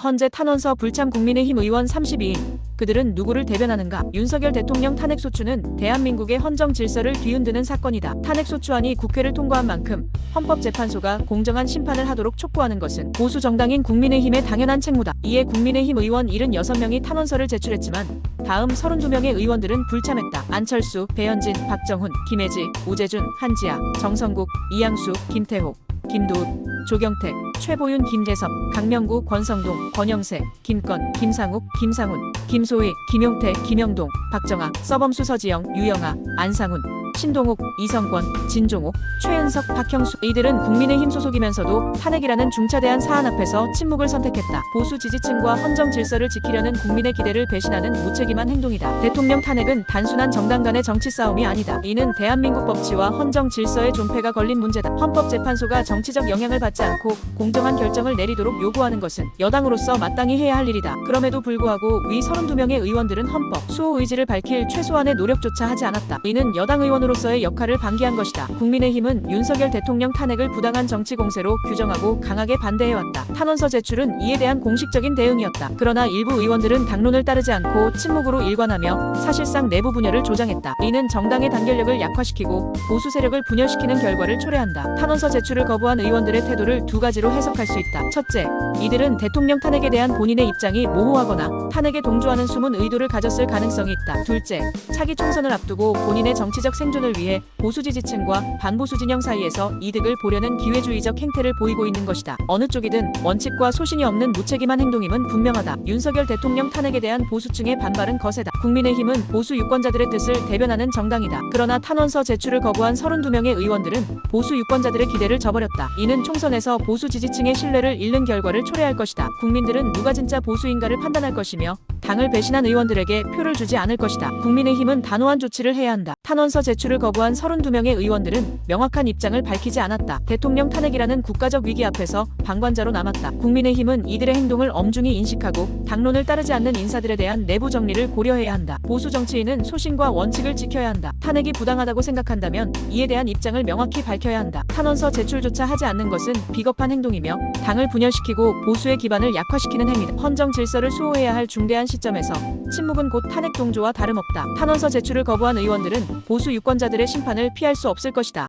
헌재 탄원서 불참 국민의힘 의원 32인. 그들은 누구를 대변하는가? 윤석열 대통령 탄핵소추는 대한민국의 헌정 질서를 뒤흔드는 사건이다. 탄핵소추안이 국회를 통과한 만큼 헌법재판소가 공정한 심판을 하도록 촉구하는 것은 보수 정당인 국민의힘의 당연한 책무다. 이에 국민의힘 의원 76명이 탄원서를 제출했지만 다음 32명의 의원들은 불참했다. 안철수, 배현진, 박정훈, 김혜지, 우재준, 한지아, 정성국, 이양수, 김태호, 김도읍, 조경태, 최보윤, 김재섭, 강명구, 권성동, 권영세, 김건, 김상욱, 김상훈, 김소희, 김용태, 김영동, 박정아, 서범수, 서지영, 유영아, 안상훈, 신동욱, 이성권, 진종옥, 최은석, 박형수. 이들은 국민의힘 소속이면서도 탄핵이라는 중차대한 사안 앞에서 침묵을 선택했다. 보수 지지층과 헌정 질서를 지키려는 국민의 기대를 배신하는 무책임한 행동이다. 대통령 탄핵은 단순한 정당 간의 정치 싸움이 아니다. 이는 대한민국 법치와 헌정 질서의 존폐가 걸린 문제다. 헌법재판소가 정치적 영향을 받지 않고 공정한 결정을 내리도록 요구하는 것은 여당으로서 마땅히 해야 할 일이다. 그럼에도 불구하고 위 32명의 의원들은 헌법 수호 의지를 밝힐 최소한의 노력조차 하지 않았다. 이는 여당 의원으로서의 역할을 방기한 것이다. 국민의힘은 윤석열 대통령 탄핵을 부당한 정치 공세로 규정하고 강하게 반대해왔다. 탄원서 제출은 이에 대한 공식적인 대응이었다. 그러나 일부 의원들은 당론을 따르지 않고 침묵으로 일관하며 사실상 내부 분열을 조장했다. 이는 정당의 단결력을 약화시키고 보수 세력을 분열시키는 결과를 초래한다. 탄원서 제출을 거부한 의원들의 태도를 두 가지로 해석할 수 있다. 첫째, 이들은 대통령 탄핵에 대한 본인의 입장이 모호하거나 탄핵에 동조하는 숨은 의도를 가졌을 가능성이 있다. 둘째, 차기 총선을 앞두고 본인의 정치적 생존을 위해 보수 지지층과 반보수 진영 사이에서 이득을 보려는 기회주의적 행태를 보이고 있는 것이다. 어느 쪽이든 원칙과 소신이 없는 무책임한 행동임은 분명하다. 윤석열 대통령 탄핵에 대한 보수층의 반발은 거세다. 국민의힘은 보수 유권자들의 뜻을 대변하는 정당이다. 그러나 탄원서 제출을 거부한 32명의 의원들은 보수 유권자들의 기대를 저버렸다. 이는 총선에서 보수 지지층의 신뢰를 잃는 결과를 초래할 것이다. 국민들은 누가 진짜 보수인가를 판단할 것이며 당을 배신한 의원들에게 표를 주지 않을 것이다. 국민의힘은 단호한 조치를 해야 한다. 탄원서 제출을 거부한 32명의 의원들은 명확한 입장을 밝히지 않았다. 대통령 탄핵이라는 국가적 위기 앞에서 방관자로 남았다. 국민의힘은 이들의 행동을 엄중히 인식하고 당론을 따르지 않는 인사들에 대한 내부 정리를 고려해야 한다. 보수 정치인은 소신과 원칙을 지켜야 한다. 탄핵이 부당하다고 생각한다면 이에 대한 입장을 명확히 밝혀야 한다. 탄원서 제출조차 하지 않는 것은 비겁한 행동이며 당을 분열시키고 보수의 기반을 약화시키는 행위다. 헌정 질서를 수호해야 할 중대한 시점에서 침묵은 곧 탄핵 동조와 다름없다. 탄원서 제출을 거부한 의원들은 보수 유권자들의 심판을 피할 수 없을 것이다.